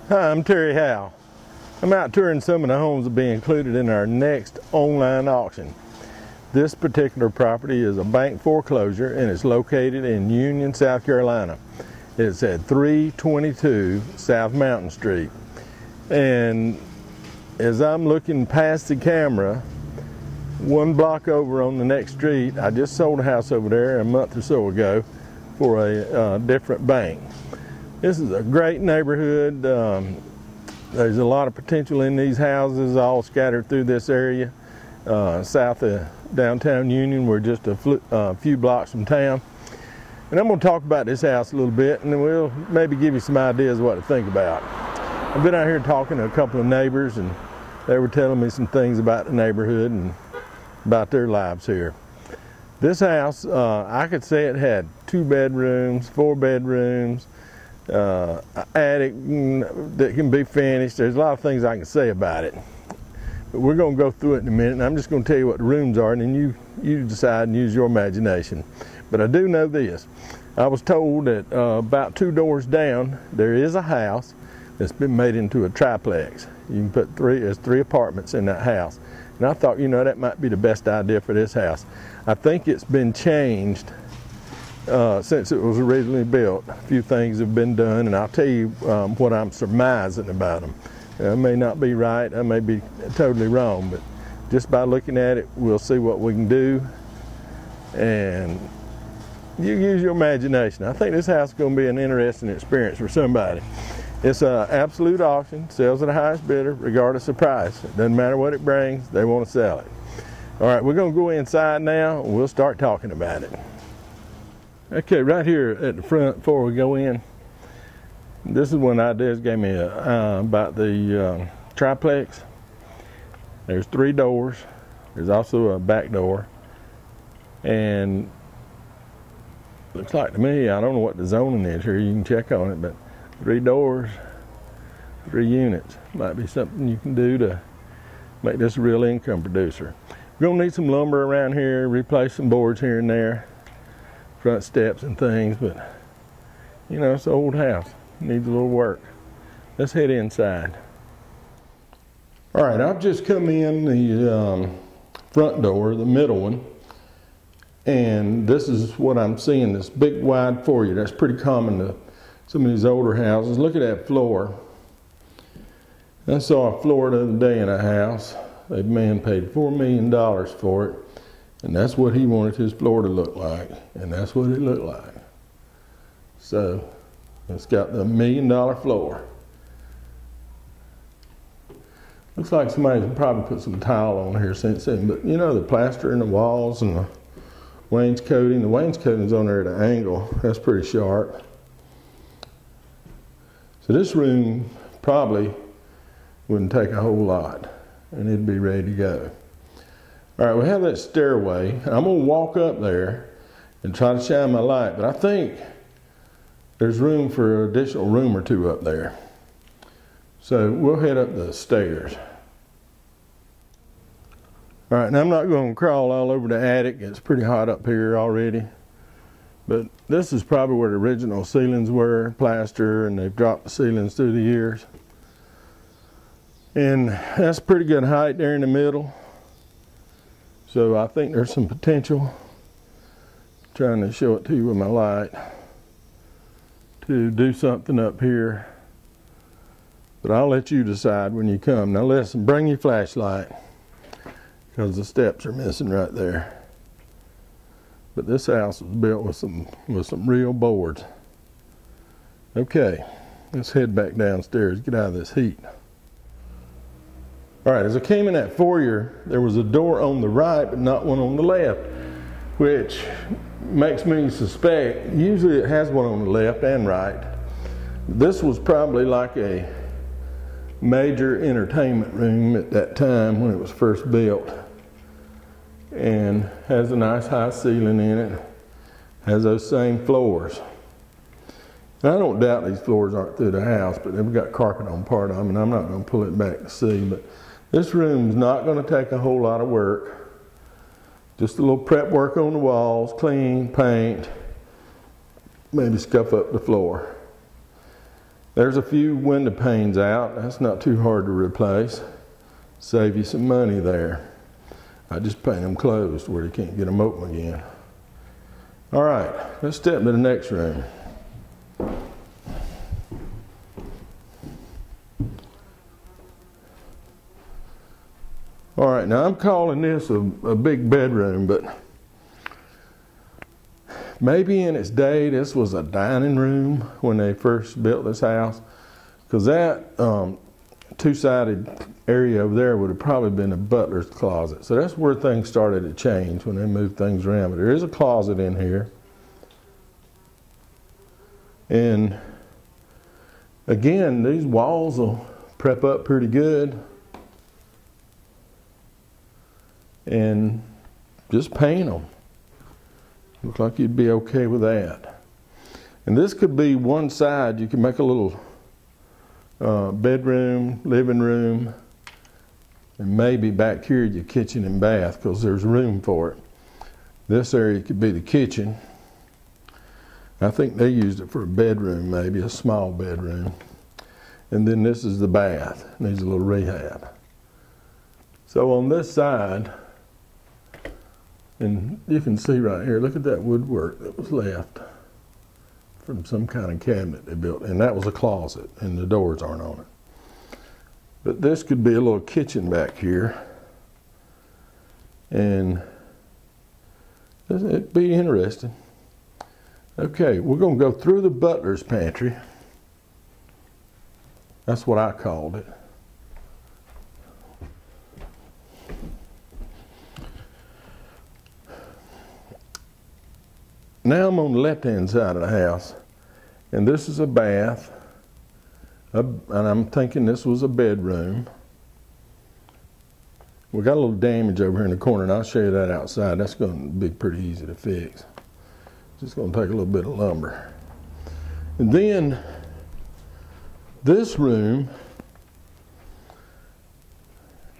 Hi, I'm Terry Howe. I'm out touring some of the homes that will be included in our next online auction. This particular property is a bank foreclosure and it's located in Union, South Carolina. It's at 322 South Mountain Street. And as I'm looking past the camera, one block over on the next street, I just sold a house over there a month or so ago for a different bank. This is a great neighborhood. There's a lot of potential in these houses all scattered through this area. South of downtown Union, we're just a few blocks from town. And I'm going to talk about this house a little bit, and then we'll maybe give you some ideas of what to think about. I've been out here talking to a couple of neighbors, and they were telling me some things about the neighborhood and about their lives here. This house, I could say it had 2 bedrooms, 4 bedrooms, attic that can be finished. There's a lot of things I can say about it, but we're going to go through it in a minute, and I'm just going to tell you what the rooms are, and then you decide and use your imagination. But I do know this. I was told that about 2 doors down there is a house that's been made into a triplex. You can put there's 3 apartments in that house, and I thought, you know, that might be the best idea for this house. I think it's been changed since it was originally built. A few things have been done, and I'll tell you what I'm surmising about them. I may not be right, I may be totally wrong, but just by looking at it, we'll see what we can do, and you use your imagination. I think this house is going to be an interesting experience for somebody. It's an absolute auction, sells at the highest bidder regardless of price. It doesn't matter what it brings, they want to sell it. All right, we're going to go inside now, and we'll start talking about it. Okay, right here at the front before we go in, this is one ideas gave me about the triplex. There's 3 doors. There's also a back door. And looks like to me, I don't know what the zoning is here, you can check on it, but 3 doors, 3 units. Might be something you can do to make this a real income producer. We're gonna need some lumber around here, replace some boards here and there, front steps and things, but you know, it's an old house, needs a little work. Let's head inside. All right, I've just come in the front door, the middle one, and this is what I'm seeing, this big wide foyer. That's pretty common to some of these older houses. Look at that floor. I saw a floor the other day in a house. A man paid $4 million for it, and that's what he wanted his floor to look like, and that's what it looked like. So it's got the $1 million floor. Looks like somebody's probably put some tile on here since then, but you know, the plaster in the walls and the wainscoting. The wainscoting's on there at an angle. That's pretty sharp. So this room probably wouldn't take a whole lot, and it'd be ready to go. All right, we have that stairway. I'm gonna walk up there and try to shine my light, but I think there's room for an additional room or 2 up there. So we'll head up the stairs. All right, now I'm not gonna crawl all over the attic. It's pretty hot up here already. But this is probably where the original ceilings were, plaster, and they've dropped the ceilings through the years. And that's pretty good height there in the middle. So I think there's some potential, I'm trying to show it to you with my light, to do something up here. But I'll let you decide when you come. Now listen, bring your flashlight, because the steps are missing right there. But this house was built with some real boards. Okay, let's head back downstairs, get out of this heat. All right, as I came in that foyer, there was a door on the right, but not one on the left, which makes me suspect, usually it has one on the left and right. This was probably like a major entertainment room at that time when it was first built. And has a nice high ceiling in it, has those same floors. And I don't doubt these floors aren't through the house, but they've got carpet on part of them, and I'm not going to pull it back to see. But this room's not going to take a whole lot of work. Just a little prep work on the walls, clean, paint, maybe scuff up the floor. There's a few window panes out. That's not too hard to replace. Save you some money there. I just paint them closed where you can't get them open again. All right, let's step into the next room. All right, now I'm calling this a big bedroom, but maybe in its day this was a dining room when they first built this house, because that two-sided area over there would have probably been a butler's closet. So that's where things started to change when they moved things around. But there is a closet in here. And again, these walls will prep up pretty good. And just paint them. Looks like you'd be okay with that. And this could be one side. You can make a little bedroom, living room, and maybe back here your kitchen and bath, because there's room for it. This area could be the kitchen. I think they used it for a bedroom, maybe a small bedroom. And then this is the bath. Needs a little rehab. So on this side, and you can see right here, look at that woodwork that was left from some kind of cabinet they built. And that was a closet, and the doors aren't on it. But this could be a little kitchen back here. And it'd be interesting. Okay, we're going to go through the butler's pantry. That's what I called it. Now I'm on the left-hand side of the house, and this is a bath, and I'm thinking this was a bedroom. We got a little damage over here in the corner, and I'll show you that outside. That's going to be pretty easy to fix. Just going to take a little bit of lumber. And then this room,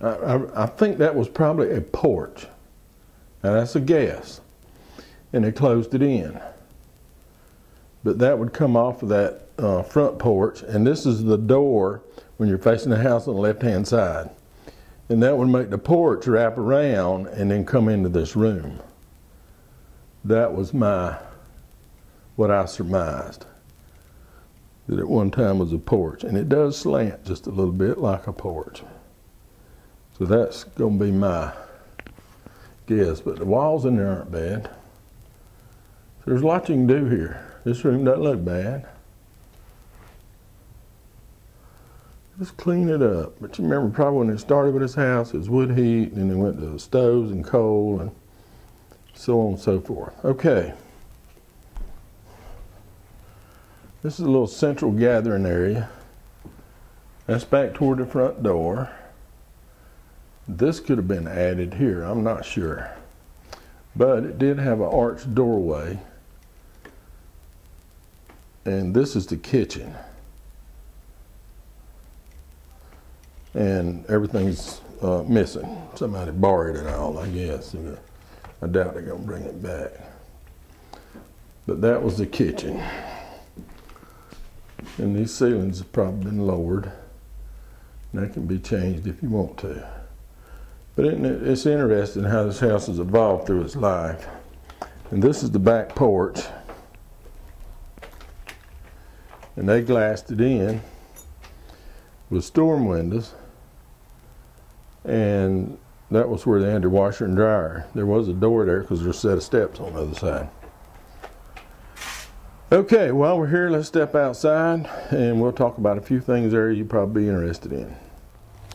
I think that was probably a porch. Now that's a guess. And they closed it in. But that would come off of that front porch, and this is the door when you're facing the house on the left-hand side. And that would make the porch wrap around and then come into this room. That was what I surmised. That at one time was a porch, and it does slant just a little bit like a porch. So that's going to be my guess, but the walls in there aren't bad. There's a lot you can do here. This room doesn't look bad. Just clean it up. But you remember probably when it started with this house, it was wood heat, and then they went to stoves and coal and so on and so forth. Okay. This is a little central gathering area. That's back toward the front door. This could have been added here, I'm not sure. But it did have an arched doorway. And this is the kitchen. And everything's missing. Somebody borrowed it all, I guess. I doubt they're going to bring it back. But that was the kitchen. And these ceilings have probably been lowered. And that can be changed if you want to. But it's interesting how this house has evolved through its life. And this is the back porch. And they glassed it in with storm windows. And that was where they had their washer and dryer. There was a door there because there's a set of steps on the other side. Okay, while we're here, let's step outside and we'll talk about a few things there you'd probably be interested in.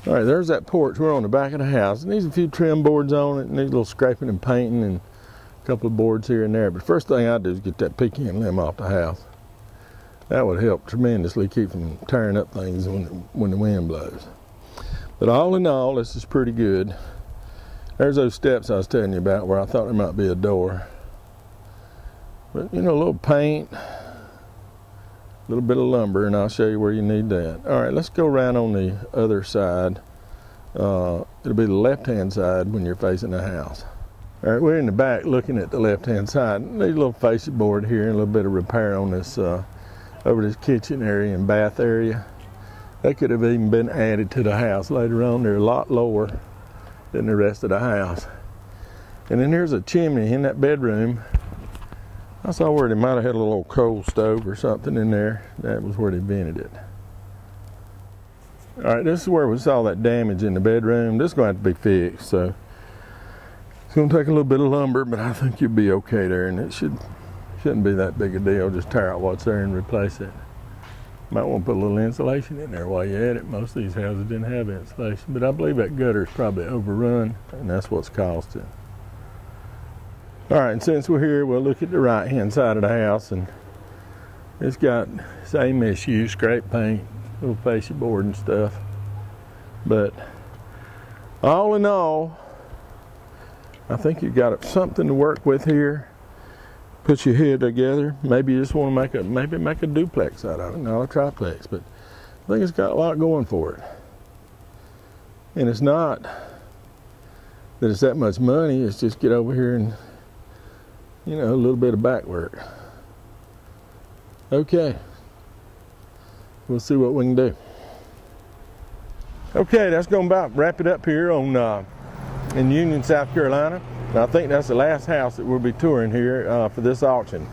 All right, there's that porch. We're on the back of the house. It needs a few trim boards on it, and needs a little scraping and painting and a couple of boards here and there. But first thing I do is get that pecan limb off the house. That would help tremendously keep from tearing up things when the wind blows. But all in all, this is pretty good. There's those steps I was telling you about where I thought there might be a door. But, you know, a little paint, a little bit of lumber, and I'll show you where you need that. All right, let's go around on the other side. It'll be the left-hand side when you're facing the house. All right, we're in the back looking at the left-hand side. Need a little fascia board here and a little bit of repair on this over this kitchen area and bath area. They could have even been added to the house later on. They're a lot lower than the rest of the house. And then there's a chimney in that bedroom. I saw where they might have had a little coal stove or something in there. That was where they vented it. All right, this is where we saw that damage in the bedroom. This is going to have to be fixed, so it's going to take a little bit of lumber, but I think you'll be okay there, and it shouldn't be that big a deal. Just tear out what's there and replace it. Might want to put a little insulation in there while you're at it. Most of these houses didn't have insulation, but I believe that gutter is probably overrun, and that's what's caused it. All right, and since we're here, we'll look at the right-hand side of the house, and it's got same issue, scrape paint, little fascia board and stuff. But all in all, I think you've got something to work with here. Put your head together. Maybe you just want to make a duplex out of it, not a triplex. But I think it's got a lot going for it. And it's not that it's that much money. It's just get over here and, you know, a little bit of back work. Okay. We'll see what we can do. Okay, that's going to about wrap it up here on in Union, South Carolina. And I think that's the last house that we'll be touring here for this auction.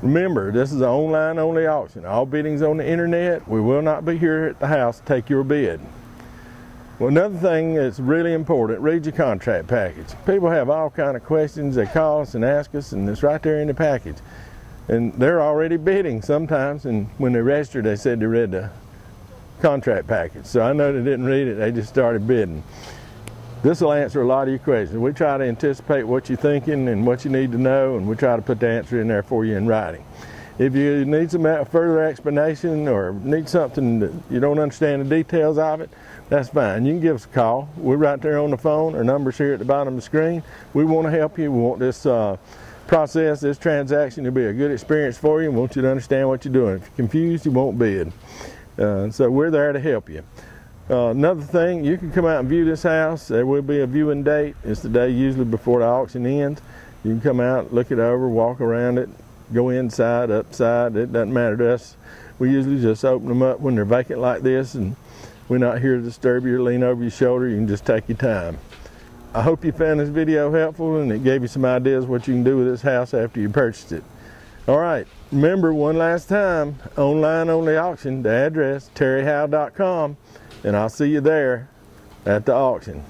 Remember, this is an online only auction. All biddings on the internet. We will not be here at the house to take your bid. Well, another thing that's really important, read your contract package. People have all kind of questions. They call us and ask us, and it's right there in the package. And they're already bidding sometimes, and when they registered, they said they read the contract package. So I know they didn't read it, they just started bidding. This will answer a lot of your questions. We try to anticipate what you're thinking and what you need to know, and we try to put the answer in there for you in writing. If you need some further explanation or need something that you don't understand the details of it, that's fine. You can give us a call. We're right there on the phone. Our number's here at the bottom of the screen. We want to help you. We want this process, this transaction to be a good experience for you. We want you to understand what you're doing. If you're confused, you won't bid. So we're there to help you. Another thing, you can come out and view this house. There will be a viewing date. It's the day usually before the auction ends. You can come out, look it over, walk around it, go inside, upside. It doesn't matter to us. We usually just open them up when they're vacant like this, and we're not here to disturb you or lean over your shoulder. You can just take your time. I hope you found this video helpful and it gave you some ideas what you can do with this house after you purchased it. All right, remember one last time, online only auction, the address terryhowe.com, and I'll see you there at the auction.